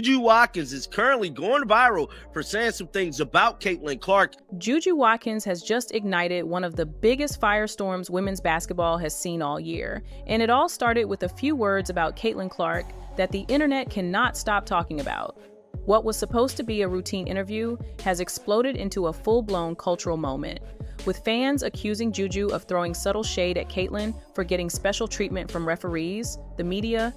Juju Watkins is currently going viral for saying some things about Caitlin Clark. Juju Watkins has just ignited one of the biggest firestorms women's basketball has seen all year, and it all started with a few words about Caitlin Clark that the internet cannot stop talking about. What was supposed to be a routine interview has exploded into a full-blown cultural moment, with fans accusing Juju of throwing subtle shade at Caitlin for getting special treatment from referees, the media,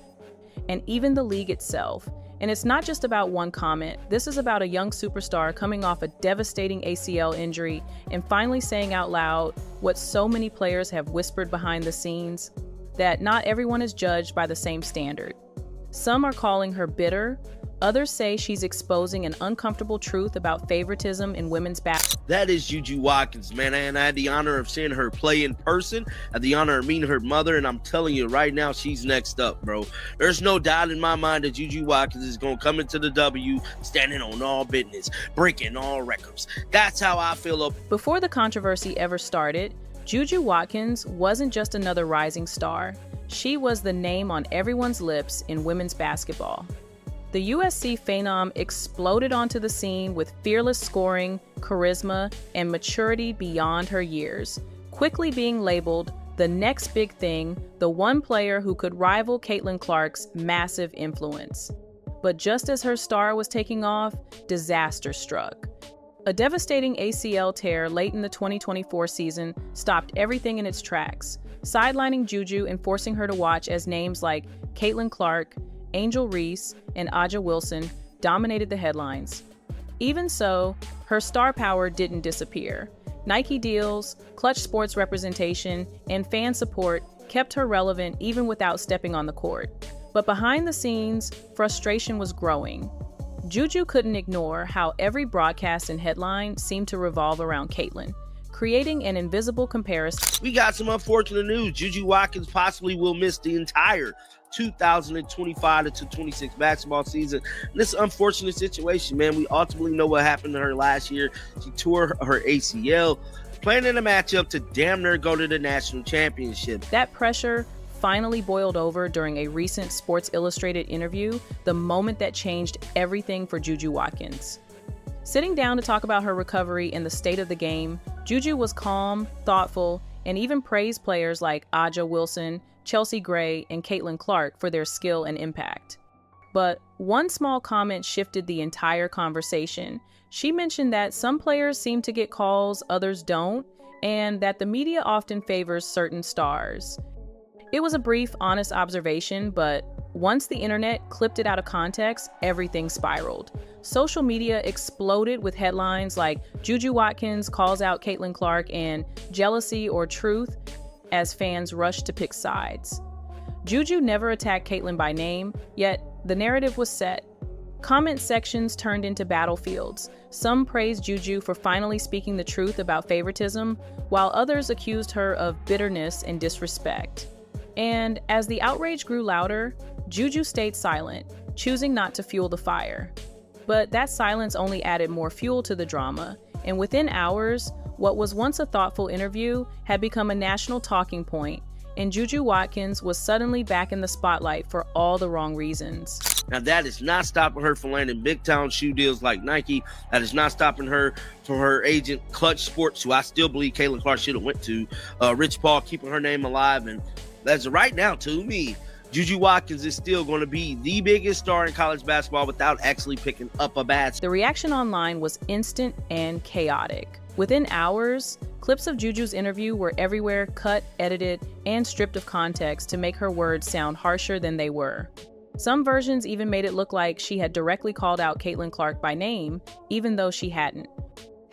and even the league itself. And it's not just about one comment. This is about a young superstar coming off a devastating ACL injury and finally saying out loud what so many players have whispered behind the scenes, that not everyone is judged by the same standard. Some are calling her bitter. Others say she's exposing an uncomfortable truth about favoritism in women's basketball. That is Juju Watkins, man, and I had the honor of seeing her play in person. I had the honor of meeting her mother, and I'm telling you right now, she's next up, bro. There's no doubt in my mind that Juju Watkins is going to come into the W standing on all business, breaking all records. That's how I feel. Before the controversy ever started, Juju Watkins wasn't just another rising star. She was the name on everyone's lips in women's basketball. The USC phenom exploded onto the scene with fearless scoring, charisma, and maturity beyond her years, quickly being labeled the next big thing, the one player who could rival Caitlin Clark's massive influence. But just as her star was taking off, disaster struck. A devastating ACL tear late in the 2024 season stopped everything in its tracks, sidelining Juju and forcing her to watch as names like Caitlin Clark, Angel Reese, and Aja Wilson dominated the headlines. Even so, her star power didn't disappear. Nike deals, clutch sports representation, and fan support kept her relevant even without stepping on the court. But behind the scenes, frustration was growing. Juju couldn't ignore how every broadcast and headline seemed to revolve around Caitlin, creating an invisible comparison. We got some unfortunate news. Juju Watkins possibly will miss the entire 2025-26 basketball season. This unfortunate situation, man. We ultimately know what happened to her last year. She tore her ACL, playing in a matchup to damn near go to the national championship. That pressure finally boiled over during a recent Sports Illustrated interview, the moment that changed everything for Juju Watkins. Sitting down to talk about her recovery and the state of the game, Juju was calm, thoughtful, and even praised players like Aja Wilson, Chelsea Gray, and Caitlin Clark for their skill and impact. But one small comment shifted the entire conversation. She mentioned that some players seem to get calls, others don't, and that the media often favors certain stars. It was a brief, honest observation, but once the internet clipped it out of context, everything spiraled. Social media exploded with headlines like Juju Watkins calls out Caitlin Clark and jealousy or truth as fans rushed to pick sides. Juju never attacked Caitlin by name, yet the narrative was set. Comment sections turned into battlefields. Some praised Juju for finally speaking the truth about favoritism, while others accused her of bitterness and disrespect. And as the outrage grew louder, Juju stayed silent, choosing not to fuel the fire. But that silence only added more fuel to the drama, and within hours, what was once a thoughtful interview had become a national talking point, and Juju Watkins was suddenly back in the spotlight for all the wrong reasons. Now, that is not stopping her from landing big-time shoe deals like Nike. That is not stopping her from her agent, Clutch Sports, who I still believe Caitlin Clark should have went to. Rich Paul keeping her name alive, and as of right now, to me, Juju Watkins is still going to be the biggest star in college basketball without actually picking up a bat. The reaction online was instant and chaotic. Within hours, clips of Juju's interview were everywhere, cut, edited, and stripped of context to make her words sound harsher than they were. Some versions even made it look like she had directly called out Caitlin Clark by name, even though she hadn't.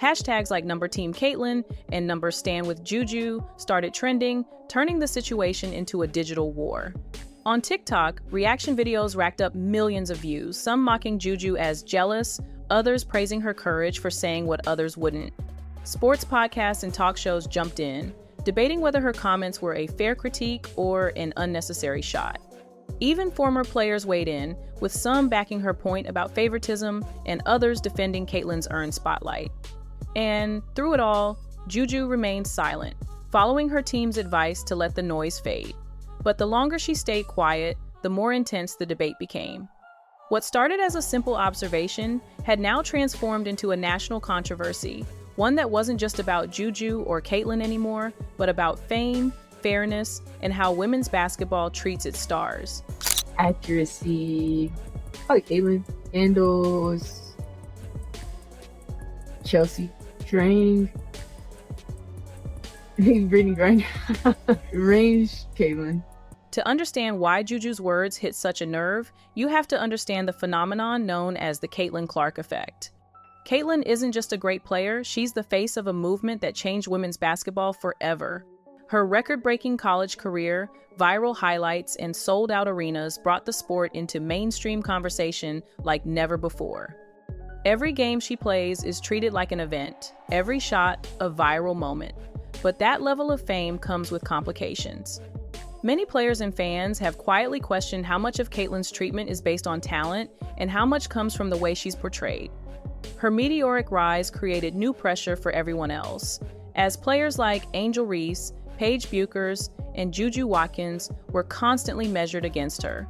Hashtags like #TeamCaitlin and #StandWithJuju started trending, turning the situation into a digital war. On TikTok, reaction videos racked up millions of views, some mocking Juju as jealous, others praising her courage for saying what others wouldn't. Sports podcasts and talk shows jumped in, debating whether her comments were a fair critique or an unnecessary shot. Even former players weighed in, with some backing her point about favoritism and others defending Caitlin's earned spotlight. And through it all, Juju remained silent, following her team's advice to let the noise fade. But the longer she stayed quiet, the more intense the debate became. What started as a simple observation had now transformed into a national controversy, one that wasn't just about Juju or Caitlyn anymore, but about fame, fairness, and how women's basketball treats its stars. Accuracy, probably Caitlyn, handles, Chelsea, Drain, Brittany Griner, range, Caitlyn. To understand why Juju's words hit such a nerve, you have to understand the phenomenon known as the Caitlin Clark effect. Caitlyn isn't just a great player, she's the face of a movement that changed women's basketball forever. Her record-breaking college career, viral highlights, and sold-out arenas brought the sport into mainstream conversation like never before. Every game she plays is treated like an event, every shot a viral moment. But that level of fame comes with complications. Many players and fans have quietly questioned how much of Caitlyn's treatment is based on talent and how much comes from the way she's portrayed. Her meteoric rise created new pressure for everyone else, as players like Angel Reese, Paige Buchers, and Juju Watkins were constantly measured against her.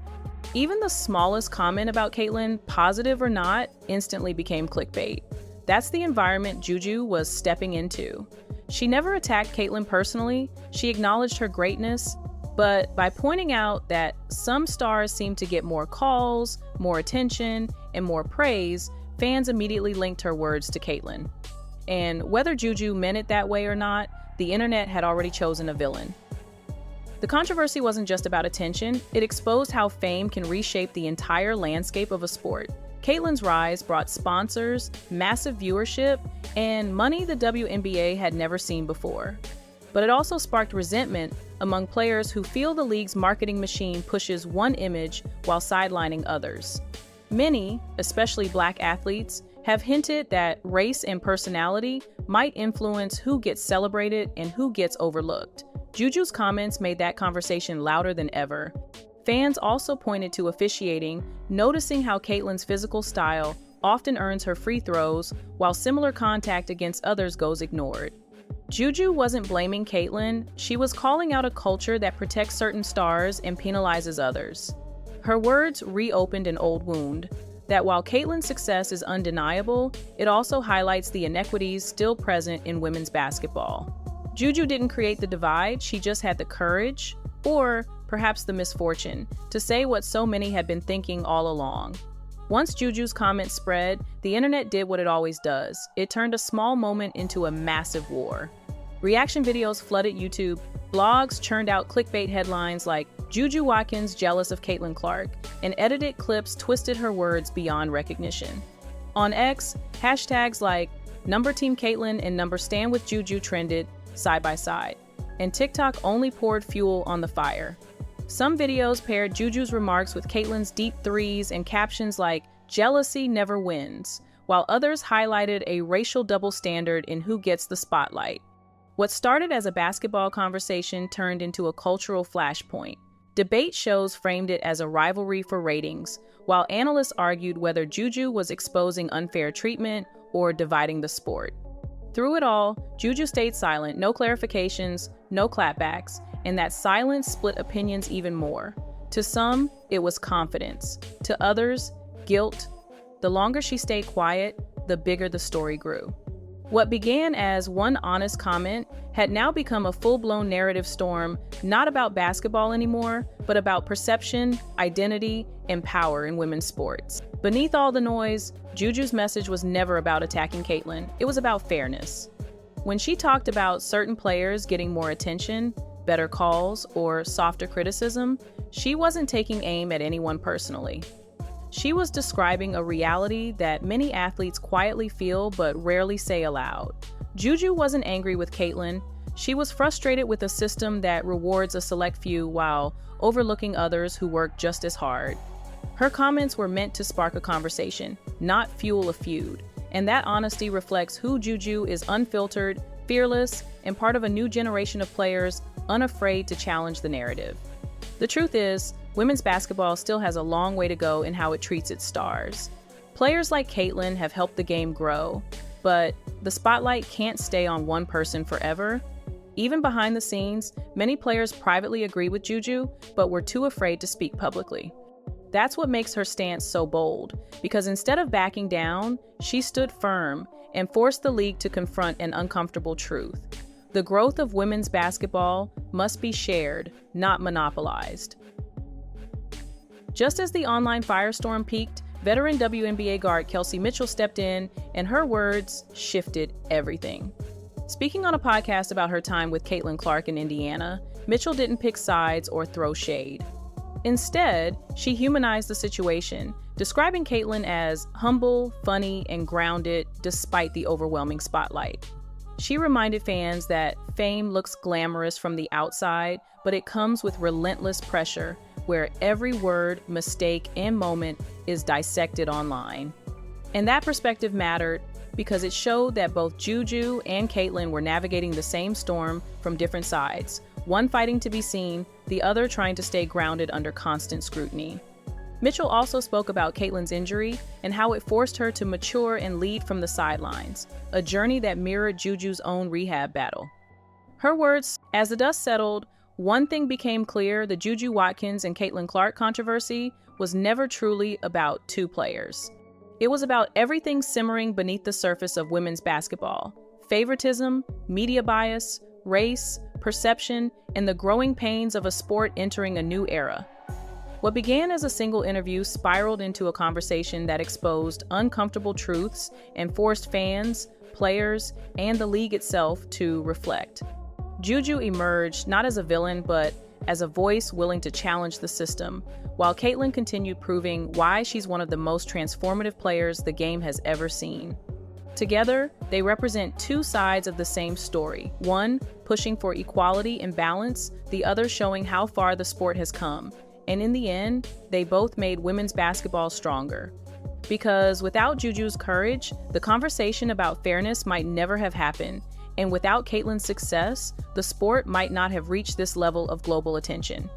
Even the smallest comment about Caitlyn, positive or not, instantly became clickbait. That's the environment Juju was stepping into. She never attacked Caitlyn personally, she acknowledged her greatness, but by pointing out that some stars seem to get more calls, more attention, and more praise, fans immediately linked her words to Caitlyn. And whether Juju meant it that way or not, the internet had already chosen a villain. The controversy wasn't just about attention, it exposed how fame can reshape the entire landscape of a sport. Caitlyn's rise brought sponsors, massive viewership, and money the WNBA had never seen before. But it also sparked resentment among players who feel the league's marketing machine pushes one image while sidelining others. Many, especially Black athletes, have hinted that race and personality might influence who gets celebrated and who gets overlooked. Juju's comments made that conversation louder than ever. Fans also pointed to officiating, noticing how Caitlyn's physical style often earns her free throws, while similar contact against others goes ignored. Juju wasn't blaming Caitlyn, she was calling out a culture that protects certain stars and penalizes others. Her words reopened an old wound, that while Caitlyn's success is undeniable, it also highlights the inequities still present in women's basketball. Juju didn't create the divide, she just had the courage, or perhaps the misfortune, to say what so many had been thinking all along. Once Juju's comments spread, the internet did what it always does. It turned a small moment into a massive war. Reaction videos flooded YouTube, blogs churned out clickbait headlines like Juju Watkins jealous of Caitlyn Clark, and edited clips twisted her words beyond recognition. On X, hashtags like #Team Caitlyn and #Stand with Juju trended side by side, and TikTok only poured fuel on the fire. Some videos paired Juju's remarks with Caitlyn's deep threes and captions like "Jealousy never wins," while others highlighted a racial double standard in who gets the spotlight. What started as a basketball conversation turned into a cultural flashpoint. Debate shows framed it as a rivalry for ratings, while analysts argued whether Juju was exposing unfair treatment or dividing the sport. Through it all, Juju stayed silent, no clarifications, no clapbacks, and that silence split opinions even more. To some, it was confidence. To others, guilt. The longer she stayed quiet, the bigger the story grew. What began as one honest comment had now become a full-blown narrative storm, not about basketball anymore, but about perception, identity, and power in women's sports. Beneath all the noise, Juju's message was never about attacking Caitlyn, it was about fairness. When she talked about certain players getting more attention, better calls, or softer criticism, she wasn't taking aim at anyone personally. She was describing a reality that many athletes quietly feel but rarely say aloud. Juju wasn't angry with Caitlyn. She was frustrated with a system that rewards a select few while overlooking others who work just as hard. Her comments were meant to spark a conversation, not fuel a feud. And that honesty reflects who Juju is: unfiltered, fearless, and part of a new generation of players unafraid to challenge the narrative. The truth is, women's basketball still has a long way to go in how it treats its stars. Players like Caitlyn have helped the game grow, but the spotlight can't stay on one person forever. Even behind the scenes, many players privately agree with Juju, but were too afraid to speak publicly. That's what makes her stance so bold, because instead of backing down, she stood firm and forced the league to confront an uncomfortable truth. The growth of women's basketball must be shared, not monopolized. Just as the online firestorm peaked, veteran WNBA guard Kelsey Mitchell stepped in, and her words shifted everything. Speaking on a podcast about her time with Caitlin Clark in Indiana, Mitchell didn't pick sides or throw shade. Instead, she humanized the situation, describing Caitlin as humble, funny, and grounded despite the overwhelming spotlight. She reminded fans that fame looks glamorous from the outside, but it comes with relentless pressure, where every word, mistake, and moment is dissected online. And that perspective mattered because it showed that both Juju and Caitlin were navigating the same storm from different sides, one fighting to be seen, the other trying to stay grounded under constant scrutiny. Mitchell also spoke about Caitlin's injury and how it forced her to mature and lead from the sidelines, a journey that mirrored Juju's own rehab battle. Her words, as the dust settled, one thing became clear: the Juju Watkins and Caitlin Clark controversy was never truly about two players. It was about everything simmering beneath the surface of women's basketball: favoritism, media bias, race, perception, and the growing pains of a sport entering a new era. What began as a single interview spiraled into a conversation that exposed uncomfortable truths and forced fans, players, and the league itself to reflect. Juju emerged not as a villain, but as a voice willing to challenge the system, while Caitlin continued proving why she's one of the most transformative players the game has ever seen. Together, they represent two sides of the same story, one pushing for equality and balance, the other showing how far the sport has come. And in the end, they both made women's basketball stronger. Because without Juju's courage, the conversation about fairness might never have happened. And without Caitlin's success, the sport might not have reached this level of global attention.